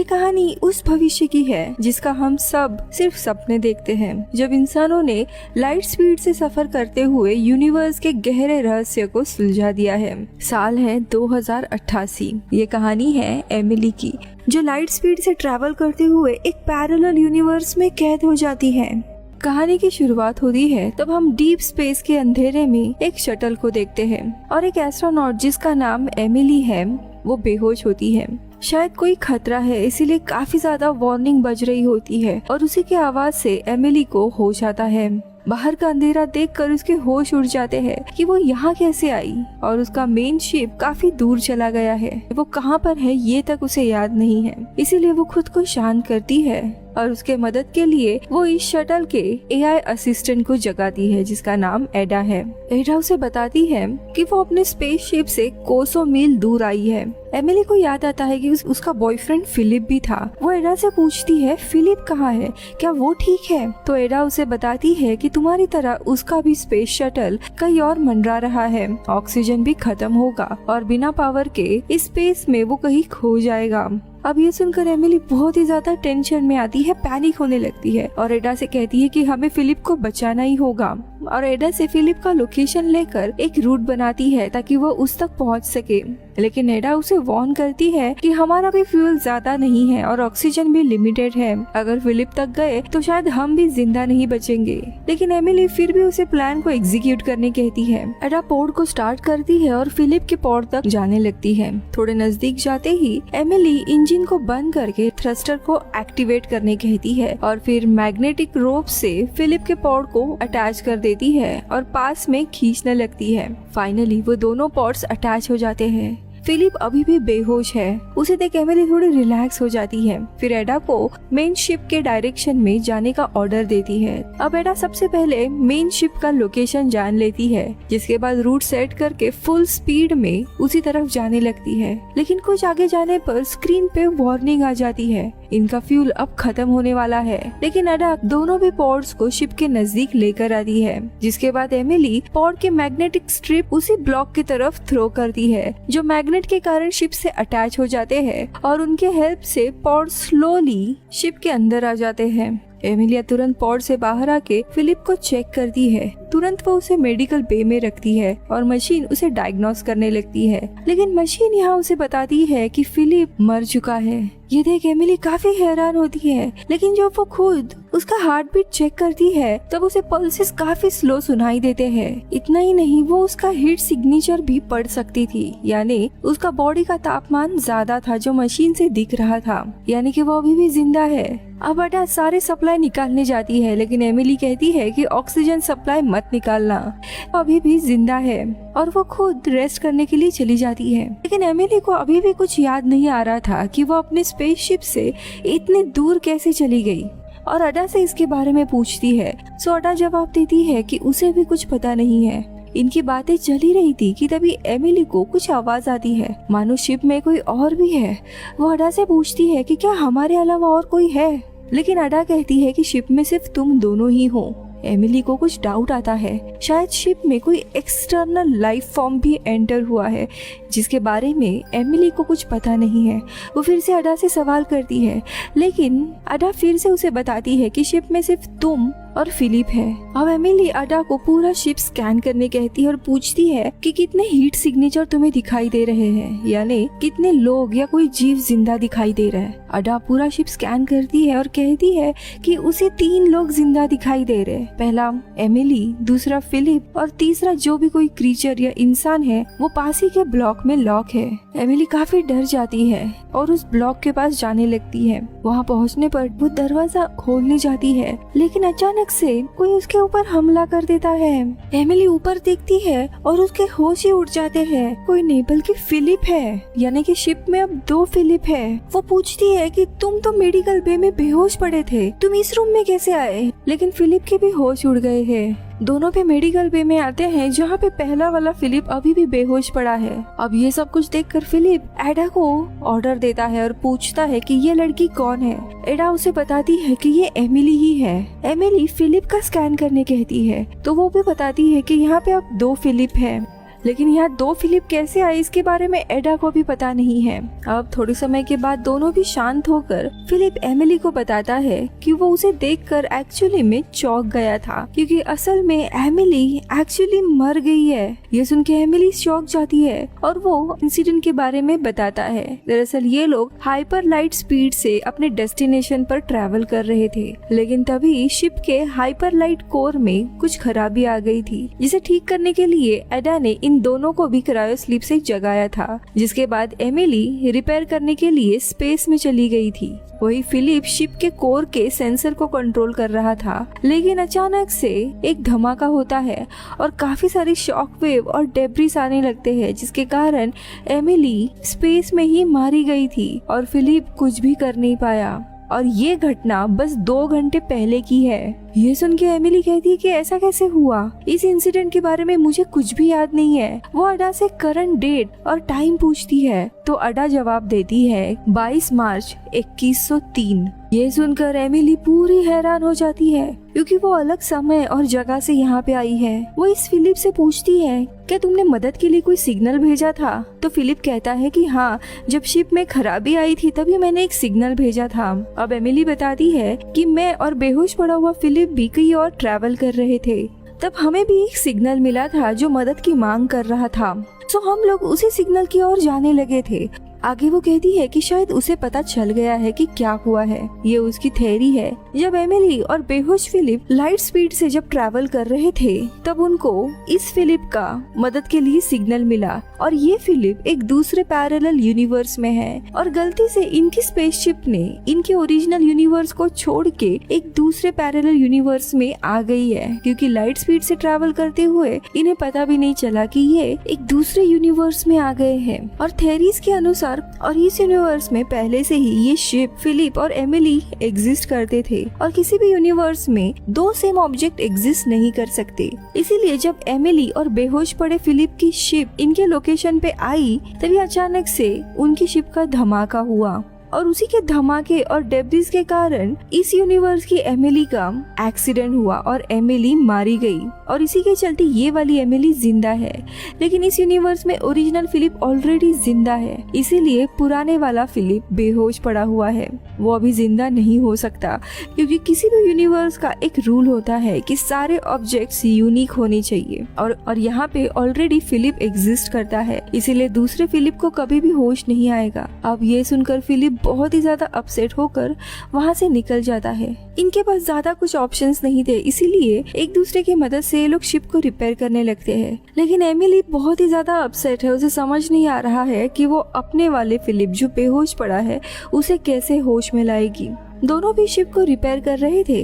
कहानी उस भविष्य की है जिसका हम सब सिर्फ सपने देखते हैं, जब इंसानों ने लाइट स्पीड से सफर करते हुए यूनिवर्स के गहरे रहस्य को सुलझा दिया है। साल है 2088। ये कहानी है एमिली की, जो लाइट स्पीड से ट्रैवल करते हुए एक पैरेलल यूनिवर्स में कैद हो जाती है। कहानी की शुरुआत होती है तब हम डीप स्पेस के अंधेरे में एक शटल को देखते हैं और एक एस्ट्रोनॉट जिसका नाम एमिली है वो बेहोश होती है। शायद कोई खतरा है, इसीलिए काफी ज्यादा वार्निंग बज रही होती है और उसी की आवाज से एमिली को होश आता है। बाहर का अंधेरा देखकर उसके होश उड़ जाते हैं कि वो यहाँ कैसे आई और उसका मेन शिप काफी दूर चला गया है। वो कहाँ पर है ये तक उसे याद नहीं है, इसीलिए वो खुद को शांत करती है और उसके मदद के लिए वो इस शटल के एआई असिस्टेंट को जगाती है जिसका नाम एडा है। एडा उसे बताती है कि वो अपने स्पेसशिप से कोसों मील दूर आई है। एमिली को याद आता है कि उसका बॉयफ्रेंड फिलिप भी था। वो एडा से पूछती है फिलिप कहाँ है, क्या वो ठीक है? तो एडा उसे बताती है कि तुम्हारी तरह उसका भी स्पेस शटल कहीं और मंडरा रहा है, ऑक्सीजन भी खत्म होगा और बिना पावर के इस स्पेस में वो कहीं खो जाएगा। अब ये सुनकर एमिली बहुत ही ज्यादा टेंशन में आती है, पैनिक होने लगती है और एडा से कहती है कि हमें फिलिप को बचाना ही होगा और एडा से फिलिप का लोकेशन लेकर एक रूट बनाती है ताकि वो उस तक पहुंच सके। लेकिन एडा उसे वार्न करती है कि हमारा भी फ्यूल ज्यादा नहीं है और ऑक्सीजन भी लिमिटेड है, अगर फिलिप तक गए तो शायद हम भी जिंदा नहीं बचेंगे। लेकिन एमिली फिर भी उसे प्लान को एग्जीक्यूट करने कहती है। एडा पोर्ट को स्टार्ट करती है और फिलिप के पोर्ट तक जाने लगती है। थोड़े नजदीक जाते ही एमिली इंजन को बंद करके थ्रस्टर को एक्टिवेट करने कहती है और फिर मैग्नेटिक रोप से फिलिप के पोर्ट को अटैच कर देती है और पास में खींचने लगती है। फाइनली वो दोनों पोर्ट्स अटैच हो जाते हैं। फिलिप अभी भी बेहोश है। उसे देख एमिली थोड़ी रिलैक्स हो जाती है। फिर एडा को मेन शिप के डायरेक्शन में जाने का ऑर्डर देती है। अब एडा सबसे पहले मेन शिप का लोकेशन जान लेती है, जिसके बाद रूट सेट करके फुल स्पीड में उसी तरफ जाने लगती है। लेकिन कुछ आगे जाने पर स्क्रीन पे वार्निंग आ जाती है, इनका फ्यूल अब खत्म होने वाला है। लेकिन एडा दोनों भी पोर्ट्स को शिप के नजदीक लेकर आती है, जिसके बाद एमिली पोर्ट के मैग्नेटिक स्ट्रिप उसी ब्लॉक की तरफ थ्रो करती है, जो मैग्नेट के कारण शिप से अटैच हो जाते हैं और उनके हेल्प से पोर्ट स्लोली शिप के अंदर आ जाते हैं। एमिलिया तुरंत पोर्ट से बाहर आके फिलिप को चेक करती है। तुरंत वो उसे मेडिकल बे में रखती है और मशीन उसे डायग्नोस करने लगती है। लेकिन मशीन यहाँ उसे बताती है कि फिलिप मर चुका है। ये देख एमिली काफी हैरान होती है, लेकिन जब वो खुद उसका हार्ट बीट चेक करती है तब उसे पल्सेस काफी स्लो सुनाई देते हैं। इतना ही नहीं, वो उसका हीट सिग्नेचर भी पढ़ सकती थी, यानी उसका बॉडी का तापमान ज्यादा था जो मशीन से दिख रहा था, यानी कि वो अभी भी जिंदा है। अब एडा सारे सप्लाई निकालने जाती है, लेकिन एमिली कहती है कि ऑक्सीजन सप्लाई मत निकालना, अभी भी जिंदा है, और वो खुद रेस्ट करने के लिए चली जाती है। लेकिन एमिली को अभी भी कुछ याद नहीं आ रहा था कि वो अपने स्पेसशिप से इतने दूर कैसे चली गई और अडा से इसके बारे में पूछती है। सो अडा जवाब देती है कि उसे भी कुछ पता नहीं है। इनकी बातें चल ही रही थी कि तभी एमिली को कुछ आवाज आती है, मानो शिप में कोई और भी है। वो अडा से पूछती है कि क्या हमारे अलावा और कोई है, लेकिन अडा कहती है कि शिप में सिर्फ तुम दोनों ही हो। एमिली को कुछ डाउट आता है, शायद शिप में कोई एक्सटर्नल लाइफ फॉर्म भी एंटर हुआ है जिसके बारे में एमिली को कुछ पता नहीं है। वो फिर से अडा से सवाल करती है, लेकिन अडा फिर से उसे बताती है कि शिप में सिर्फ तुम और फिलिप है। अब एमिली अडा को पूरा शिप स्कैन करने कहती है और पूछती है कि कितने हीट सिग्नेचर तुम्हें दिखाई दे रहे हैं, यानी कितने लोग या कोई जीव जिंदा दिखाई दे रहा है। अडा पूरा शिप स्कैन करती है और कहती है कि उसे 3 लोग जिंदा दिखाई दे रहे हैं। पहला एमिली, दूसरा फिलिप और तीसरा जो भी कोई क्रीचर या इंसान है वो पास ही के ब्लॉक में लॉक है। एमिली काफी डर जाती है और उस ब्लॉक के पास जाने लगती है। वहाँ पहुँचने पर वो दरवाजा खोलने जाती है, लेकिन अचानक से कोई उसके ऊपर हमला कर देता है। एमिली ऊपर देखती है और उसके होश ही उड़ जाते हैं। कोई नहीं बल्कि फिलिप है, यानी कि शिप में अब 2 फिलिप है। वो पूछती है कि तुम तो मेडिकल बे में बेहोश पड़े थे, तुम इस रूम में कैसे आए? लेकिन फिलिप के भी होश उड़ गए हैं। दोनों पे मेडिकल बे में आते हैं, जहाँ पे पहला वाला फिलिप अभी भी बेहोश पड़ा है। अब ये सब कुछ देखकर फिलिप एडा को ऑर्डर देता है और पूछता है कि ये लड़की कौन है। एडा उसे बताती है कि ये एमिली ही है। एमिली फिलिप का स्कैन करने कहती है, तो वो भी बताती है कि यहाँ पे अब 2 फिलिप है। लेकिन यहाँ दो फिलिप कैसे आए इसके बारे में एडा को भी पता नहीं है। अब थोड़े समय के बाद दोनों भी शांत होकर फिलिप एमिली को बताता है कि वो उसे देखकर एक्चुअली में चौंक गया था, क्योंकि असल में एमिली एक्चुअली मर गई है। ये सुन के एमिली चौंक जाती है और वो इंसिडेंट के बारे में बताता है। दरअसल ये लोग हाइपर लाइट स्पीड से अपने डेस्टिनेशन पर ट्रैवल कर रहे थे, लेकिन तभी शिप के हाइपर लाइट कोर में कुछ खराबी आ गई थी, जिसे ठीक करने के लिए एडा ने इन दोनों को भी क्रायो स्लीप से जगाया था। जिसके बाद एमिली रिपेयर करने के लिए स्पेस में चली गई थी। वही फिलिप शिप के कोर के सेंसर को कंट्रोल कर रहा था, लेकिन अचानक से एक धमाका होता है और काफी सारी शॉकवेव और डेब्रिस आने लगते हैं, जिसके कारण एमिली स्पेस में ही मारी गई थी और फिलिप कुछ भी कर नहीं पाया। और ये घटना बस 2 घंटे पहले की है। ये सुन के एमिली कहती है कि ऐसा कैसे हुआ, इस इंसिडेंट के बारे में मुझे कुछ भी याद नहीं है। वो अडा से करंट डेट और टाइम पूछती है तो अडा जवाब देती है 22 मार्च 2103। ये सुनकर एमिली पूरी हैरान हो जाती है, क्योंकि वो अलग समय और जगह से यहाँ पे आई है। वो इस फिलिप से पूछती है क्या तुमने मदद के लिए कोई सिग्नल भेजा था? तो फिलिप कहता है कि हाँ, जब शिप में खराबी आई थी तभी मैंने एक सिग्नल भेजा था। अब एमिली बताती है कि मैं और बेहोश पड़ा हुआ फिलिप भी कहीं और ट्रैवल कर रहे थे। तब हमें भी एक सिग्नल मिला था जो मदद की मांग कर रहा था, तो हम लोग उसी सिग्नल की ओर जाने लगे थे। आगे वो कहती है कि शायद उसे पता चल गया है कि क्या हुआ है। ये उसकी थ्योरी है। जब एमिली और बेहोश फिलिप लाइट स्पीड से जब ट्रैवल कर रहे थे तब उनको इस फिलिप का मदद के लिए सिग्नल मिला, और ये फिलिप एक दूसरे पैरेलल यूनिवर्स में है और गलती से इनकी स्पेसशिप ने इनके ओरिजिनल यूनिवर्स को छोड़ के एक दूसरे पैरेलल यूनिवर्स में आ गई है, क्योंकि लाइट स्पीड से ट्रैवल करते हुए इन्हें पता भी नहीं चला कि ये एक दूसरे यूनिवर्स में आ गए हैं। और थ्योरीज के अनुसार और इस यूनिवर्स में पहले से ही ये शिप, फिलिप और एमिली एग्जिस्ट करते थे, और किसी भी यूनिवर्स में 2 सेम ऑब्जेक्ट एग्जिस्ट नहीं कर सकते। इसीलिए जब एमिली और बेहोश पड़े फिलिप की शिप इनके लोकेशन पे आई तभी अचानक से उनकी शिप का धमाका हुआ, और उसी के धमाके और डेब्रिस के कारण इस यूनिवर्स की एमिली का एक्सीडेंट हुआ और एमिली मारी गई, और इसी के चलते ये वाली एमिली जिंदा है। लेकिन इस यूनिवर्स में ओरिजिनल फिलिप ऑलरेडी जिंदा है, इसीलिए पुराने वाला फिलिप बेहोश पड़ा हुआ है। वो अभी जिंदा नहीं हो सकता, क्योंकि किसी भी यूनिवर्स का एक रूल होता है कि सारे ऑब्जेक्ट्स यूनिक होने चाहिए, और यहाँ पे ऑलरेडी फिलिप एग्जिस्ट करता है, इसीलिए दूसरे फिलिप को कभी भी होश नहीं आएगा। अब ये सुनकर फिलिप बहुत ही ज्यादा अपसेट होकर वहाँ से निकल जाता है। इनके पास ज्यादा कुछ ऑप्शंस नहीं थे, इसीलिए एक दूसरे की मदद से ये लोग शिप को रिपेयर करने लगते हैं। लेकिन एमिली बहुत ही ज्यादा अपसेट है, उसे समझ नहीं आ रहा है कि वो अपने वाले फिलिप जो बेहोश पड़ा है उसे कैसे होश में लाएगी। दोनों भी शिप को रिपेयर कर रहे थे,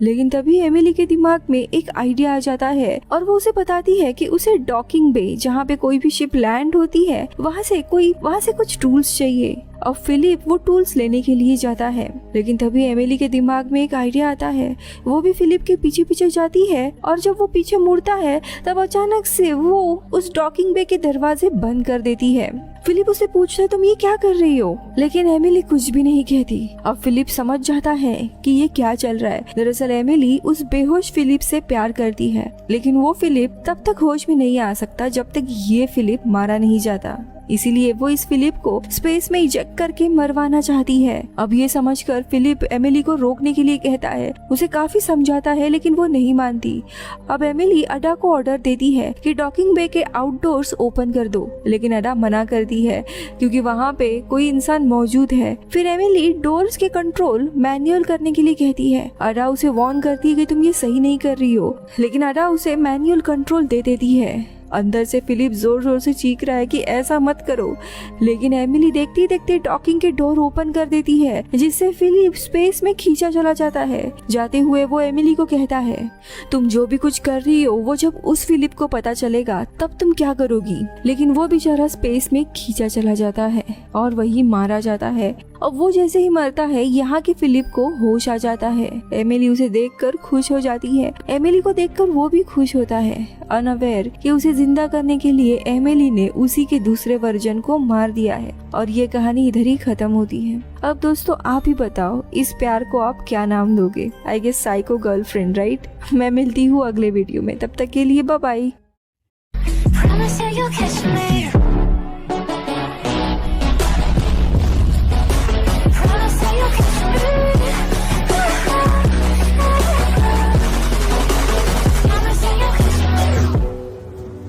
लेकिन तभी एमिली के दिमाग में एक आइडिया आ जाता है और वो उसे बताती है कि उसे डॉकिंग बे, जहाँ पे कोई भी शिप लैंड होती है, वहाँ से कुछ टूल्स चाहिए। और फिलिप वो टूल्स लेने के लिए जाता है, लेकिन तभी एमिली के दिमाग में एक आइडिया आता है। वो भी फिलिप के पीछे पीछे जाती है, और जब वो पीछे मुड़ता है तब अचानक से वो उस डॉकिंग बे के दरवाजे बंद कर देती है। फिलिप उसे पूछता है तुम ये क्या कर रही हो, लेकिन एमिली कुछ भी नहीं कहती। अब फिलिप समझ जाता है कि ये क्या चल रहा है। दरअसल एमिली उस बेहोश फिलिप से प्यार करती है, लेकिन वो फिलिप तब तक होश में नहीं आ सकता जब तक ये फिलिप मारा नहीं जाता। इसीलिए वो इस फिलिप को स्पेस में इजेक्ट करके मरवाना चाहती है। अब ये समझकर फिलिप एमिली को रोकने के लिए कहता है, उसे काफी समझाता है, लेकिन वो नहीं मानती। अब एमिली अडा को ऑर्डर देती है कि डॉकिंग बे के आउटडोर्स ओपन कर दो, लेकिन अडा मना करती है क्योंकि वहाँ पे कोई इंसान मौजूद है। फिर एमिली डोर्स के कंट्रोल मैनुअल करने के लिए कहती है। अडा उसे वार्न करती है कि तुम ये सही नहीं कर रही हो, लेकिन अडा उसे मैनुअल कंट्रोल दे देती है। अंदर से फिलिप जोर जोर से चीख रहा है कि ऐसा मत करो, लेकिन एमिली देखते देखते डॉकिंग के डोर ओपन कर देती है, जिससे फिलिप स्पेस में खींचा चला जाता है। जाते हुए वो एमिली को कहता है, तुम जो भी कुछ कर रही हो वो जब उस फिलिप को पता चलेगा तब तुम क्या करोगी। लेकिन वो बेचारा स्पेस में खींचा चला जाता है और वही मारा जाता है। और वो जैसे ही मरता है यहाँ के फिलिप को होश आ जाता है। एमिली उसे देखकर खुश हो जाती है। एमिली को देखकर वो भी खुश होता है, अनअवेयर कि उसे जिंदा करने के लिए एमिली ने उसी के दूसरे वर्जन को मार दिया है। और ये कहानी इधर ही खत्म होती है। अब दोस्तों आप ही बताओ, इस प्यार को आप क्या नाम दोगे? I guess psycho girlfriend, right? मैं मिलती हूँ अगले वीडियो में, तब तक के लिए बाय बाय।